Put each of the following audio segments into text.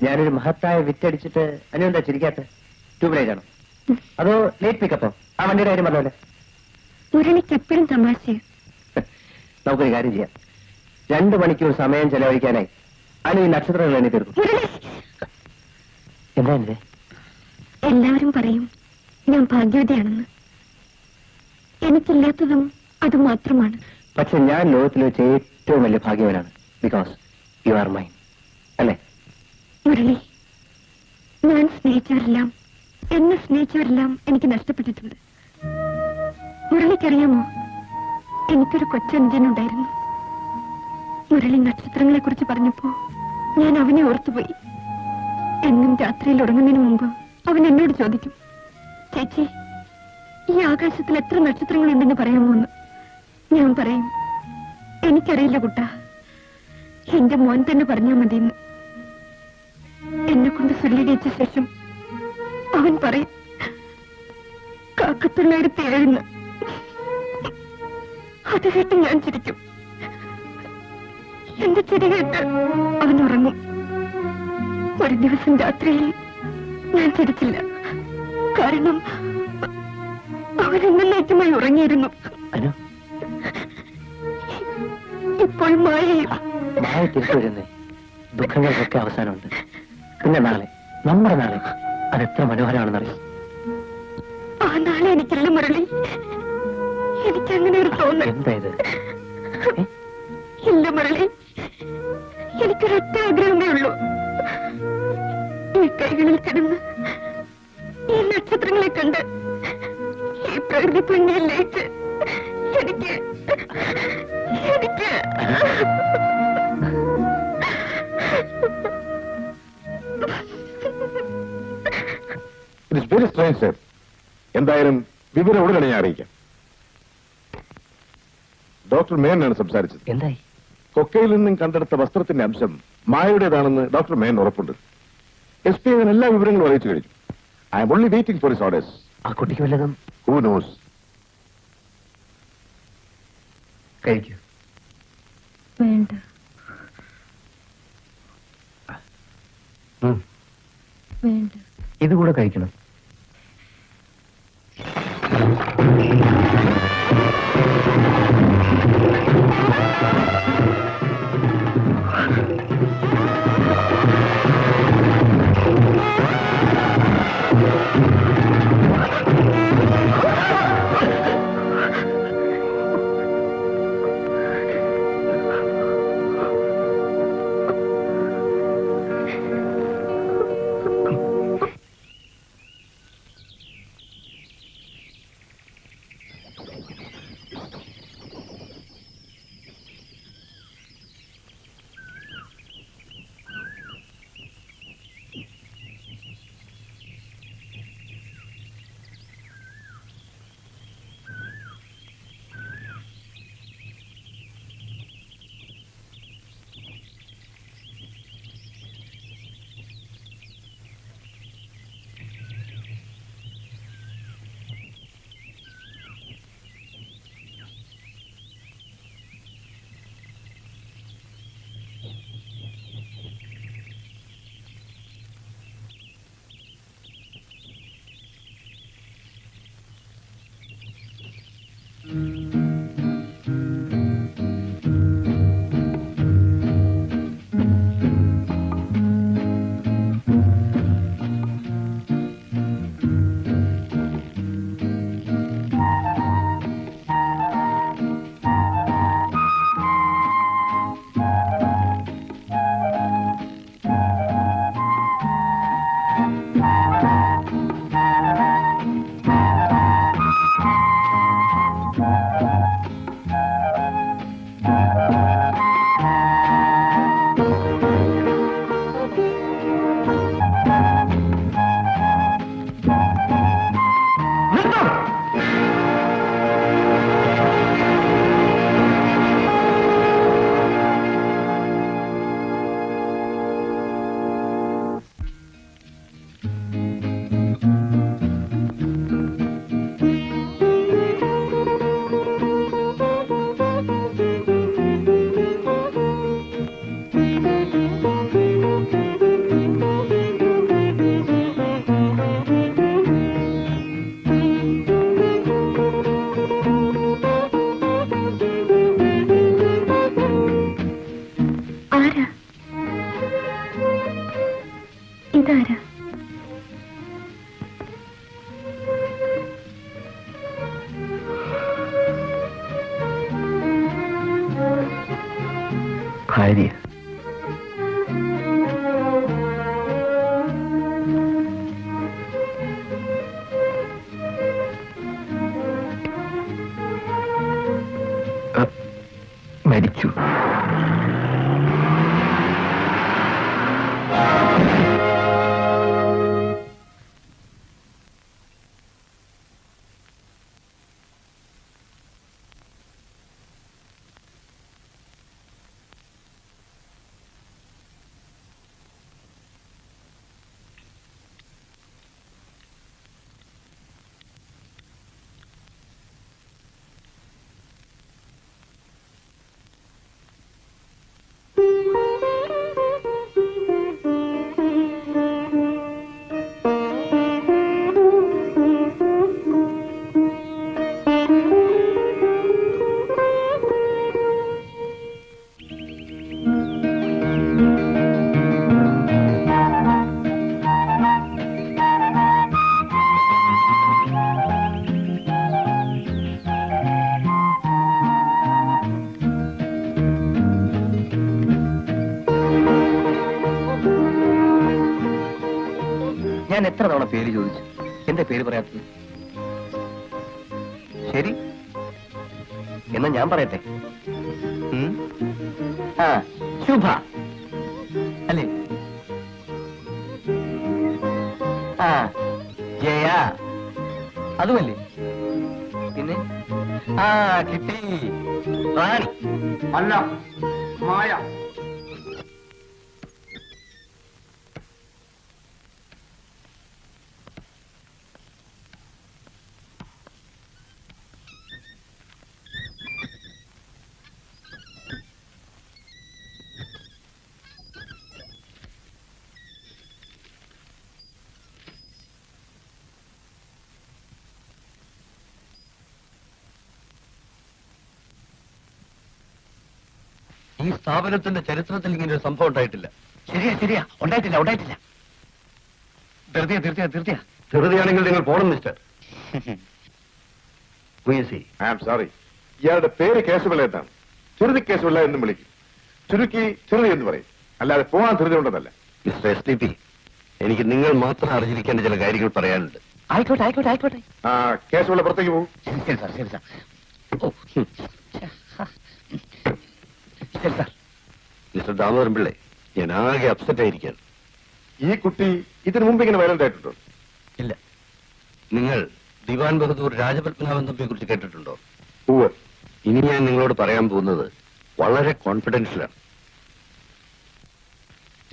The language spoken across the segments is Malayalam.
ഞാനൊരു മഹത്തായ വിറ്റടിച്ചിട്ട് അനുവെന്താ ചിരിക്കാത്ത? ട്യൂബ്ലൈറ്റ് ആണോ അതോ ലേറ്റ് പിക്കപ്പോ? ആ വണ്ടിയുടെ കാര്യം പറഞ്ഞല്ലേ? മുരളിക്ക് എപ്പോഴും തമാശ. നമുക്കൊരു കാര്യം ചെയ്യാം. 2 മണിക്കൂർ സമയം ചെലവഴിക്കാനായി അനു ഈ നക്ഷത്രങ്ങൾ എണ്ണി തീർക്കും. എന്താ എന്റെ? എല്ലാവരും പറയും ഞാൻ ഭാഗ്യവതിയാണെന്ന്. എനിക്കില്ലാത്തതും അത് മാത്രമാണ്. പക്ഷെ ഞാൻ ലോകത്തിൽ വെച്ച് ഏറ്റവും വലിയ ഭാഗ്യവനാണ്. Because you are mine. അല്ലേ മുരളി? ഞാൻ സ്നേഹിച്ചവരെല്ലാം, എന്നെ സ്നേഹിച്ചവരെല്ലാം എനിക്ക് നഷ്ടപ്പെട്ടിട്ടുണ്ട്. മുരളിക്കറിയാമോ, എനിക്കൊരു കൊച്ചനുജനുണ്ടായിരുന്നു. മുരളി നക്ഷത്രങ്ങളെ കുറിച്ച് പറഞ്ഞപ്പോ ഞാൻ അവനെ ഓർത്തുപോയി. എന്നും രാത്രിയിൽ ഉറങ്ങുന്നതിന് മുമ്പ് അവൻ എന്നോട് ചോദിക്കും, ചേച്ചി ഈ ആകാശത്തിൽ എത്ര നക്ഷത്രങ്ങളുണ്ടെന്ന് പറയാമോ എന്ന്. ഞാൻ പറയും, എനിക്കറിയില്ല കുട്ടാ, എന്റെ മോൻ തന്നെ പറഞ്ഞാൽ മതിയെന്ന്. എന്നെ കൊണ്ട് സുല്ലിടിച്ച ശേഷം അവൻ പറയും 1907. അത് കേട്ട് ഞാൻ ചിരിക്കും. എന്റെ ചിരി കേട്ട് അവൻ ഉറങ്ങും. ഒരു ദിവസം രാത്രിയിൽ ഞാൻ ചിരിച്ചില്ല. കാരണം അവൻ എന്നേക്കുമായി ഉറങ്ങിയിരുന്നു. ഇപ്പോൾ മായ തിരിച്ചു വരുന്നേ. ദുഃഖങ്ങൾക്കൊക്കെ അവസാനമുണ്ട്. പിന്നെ നാളെ, നമ്മുടെ നാളെ, അതെത്ര മനോഹരമാണെന്നറിയാം. ആ നാളെ എനിക്കില്ല മുരളി. എനിക്കങ്ങനെ ഒരു തോന്നൽ. എന്താ ഇത്? ഇല്ല മുരളി, എനിക്കൊരൊറ്റ ആഗ്രഹമേ ഉള്ളൂ. ഈ കൈകളിൽ കിടന്ന് ഈ നക്ഷത്രങ്ങളെ കണ്ട് ഈ പ്രകൃതി ഭംഗിയിലേക്ക് എനിക്ക് വെരി സ്ട്രേഞ്ച് സർ. എന്തായാലും വിവരം ഉടനെ ഞാൻ അറിയിക്കാം. ഡോക്ടർ മേനാണ് സംസാരിച്ചത്. എന്തായി? കൊക്കയിൽ നിന്നും കണ്ടെടുത്ത വസ്ത്രത്തിന്റെ അംശം മായയുടേതാണെന്ന് ഡോക്ടർ മേൻ ഉറപ്പുണ്ട്. SP അങ്ങനെ എല്ലാ വിവരങ്ങളും അറിയിച്ചു കഴിഞ്ഞു. I am only waiting for his orders. ആ കുട്ടിക്ക് വല്ലതും? Who knows? കഴിക്കൂ. വേണ്ട. വേണ്ട. ഇതുകൂടെ കഴിക്കണം. ഇതാരാ? ഭാര്യ. മരിച്ചു. ഞാൻ എത്ര തവണ പേര് ചോദിച്ചു, എന്റെ പേര് പറയാത്തത്? ശരി, എന്നാ ഞാൻ പറയട്ടെ. ആ, ശുഭ അല്ലേ? ആ, ജയ അതുമല്ലേ? പിന്നെ ആ, കിട്ടി. റാണി അല്ല, മായ. ഈ സ്ഥാപനത്തിന്റെ ചരിത്രത്തിൽ ഇങ്ങനെ ഒരു സംഭവം ഉണ്ടായിട്ടില്ല. ശരിയാ, ഉണ്ടായിട്ടില്ല. ധൃതിയാണെങ്കിൽ നിങ്ങൾ പോണം മിസ്റ്റർ. I am sorry. ഇയാളുടെ പേര് കേശവലേട്ടാണ്. ചെറുതി കേശവല്ല എന്നും വിളിക്കും. ചുരുക്കി ചെറുതി എന്ന് പറയും. അല്ലാതെ പോകാൻ ധൃതി ഉണ്ടെന്നല്ല. മിസ്റ്റർ SDP, എനിക്ക് നിങ്ങൾ മാത്രം അറിഞ്ഞിരിക്കേണ്ട ചില കാര്യങ്ങൾ പറയാനുണ്ട്. ആയിക്കോട്ടെ. ആ, കേശവല്ല പുറത്തേക്ക് പോകും. ശരി സാർ. മിസ്റ്റർ ദാമോദരൻ പിള്ളേ, ഞാൻ ആകെ അപ്സെറ്റ് ആയിരിക്കാൻ. ഈ കുട്ടി ഇതിനു മുമ്പ് ഇങ്ങനെ വയലന്റ് ആയിട്ടുണ്ടോ? ഇല്ല. നിങ്ങൾ ദിവാൻ ബഹദൂർ രാജപത്മനാഭൻ തമ്പിയെ കുറിച്ച് കേട്ടിട്ടുണ്ടോ? ഉവ്വ്. ഇനി ഞാൻ നിങ്ങളോട് പറയാൻ പോകുന്നത് വളരെ കോൺഫിഡൻഷ്യലാണ്.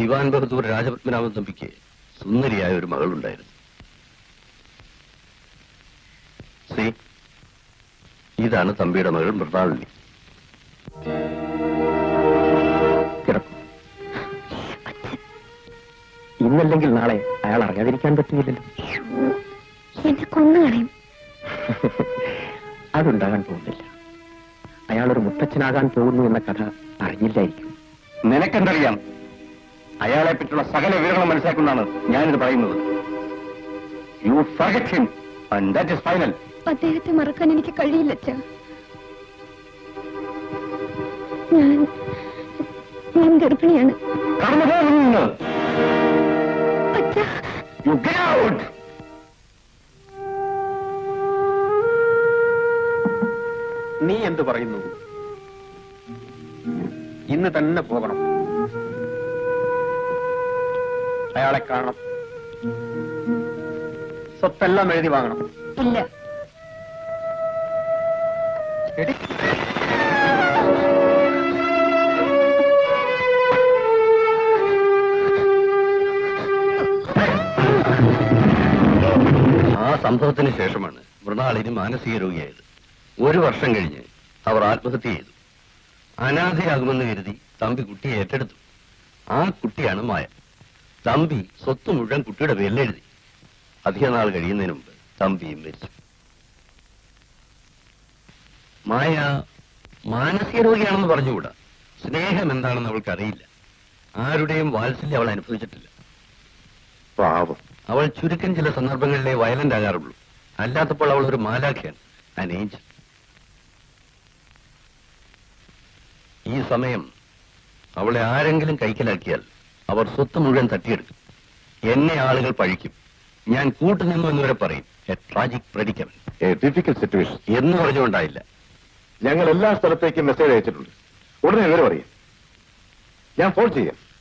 ദിവാൻ ബഹദൂർ രാജപത്മനാഭൻ തമ്പിക്ക് സുന്ദരിയായ ഒരു മകളുണ്ടായിരുന്നു. ഇതാണ് തമ്പിയുടെ മകൾ മൃണാളിനി. കിടക്കും. ഇന്നല്ലെങ്കിൽ നാളെ അയാൾ അറിയാതിരിക്കാൻ പറ്റുന്നില്ലല്ലോ. എന്നെ കൊന്നുകളയും. അതുണ്ടാകാൻ പോകുന്നില്ല. അയാളൊരു മുത്തച്ഛനാകാൻ പോകുന്നു എന്ന കഥ അറിഞ്ഞില്ലായിരിക്കും. നിനക്കെന്തറിയാം? അയാളെ പറ്റിയുള്ള സകല വിവരങ്ങളും മനസ്സിലാക്കുന്നതാണ് ഞാനിത് പറയുന്നത്. You forget him and that is final. അദ്ദേഹത്തെ മറക്കാൻ എനിക്ക് കഴിയില്ല അച്ഛാ. ഞാൻ ഗർഭിണിയാണ്. അച്ഛാ, യു ഗെറ്റ് ഔട്ട്. നീ എന്തു പറയുന്നു? ഇന്ന് തന്നെ പോകണം. അയാളെ കാണണം. സ്വത്തെല്ലാം എഴുതി വാങ്ങണം. ഇല്ല. എടി, ആ സംഭവത്തിന് ശേഷമാണ് മൃണാളിനി മാനസിക രോഗിയായത്. 1 വർഷം കഴിഞ്ഞ് അവർ ആത്മഹത്യ ചെയ്തു. അനാഥയാകുമെന്ന് കരുതി തമ്പി കുട്ടിയെ ഏറ്റെടുത്തു. ആ കുട്ടിയാണ് മായ. തമ്പി സ്വത്ത് മുഴുവൻ കുട്ടിയുടെ പേരിൽ എഴുതി. അധിക നാൾ കഴിയുന്നതിന് മുമ്പ് തമ്പിയും മരിച്ചു. മായ മാനസിക രോഗിയാണെന്ന് പറഞ്ഞുകൂടാ. സ്നേഹം എന്താണെന്ന് അവൾക്ക് അറിയില്ല. ആരുടെയും വാത്സല്യം അവൾ അനുഭവിച്ചിട്ടില്ല. പാവം. അവൾ ചുരുക്കം ചില സന്ദർഭങ്ങളിലെ വയലന്റ് ആകാറുള്ളൂ. അല്ലാത്തപ്പോൾ അവൾ ഒരു മാലാഖയാണ്, an angel. ഈ സമയം അവളെ ആരെങ്കിലും കൈക്കലാക്കിയാൽ അവർ സ്വത്ത് മുഴുവൻ തട്ടിയെടുക്കും. എന്നെ ആളുകൾ പഴിക്കും. ഞാൻ കൂട്ടുനിന്നു എന്നിവരെ പറയും. A tragic predicament a difficult situation. എന്ന് പറഞ്ഞുകൊണ്ടായില്ല. ഞങ്ങൾ എല്ലാ സ്ഥലത്തേക്കും മെസ്സേജ് അയച്ചിട്ടുണ്ട്. ഉടനെ വിവരം അറിയാം. ഞാൻ ഫോൺ ചെയ്യാം.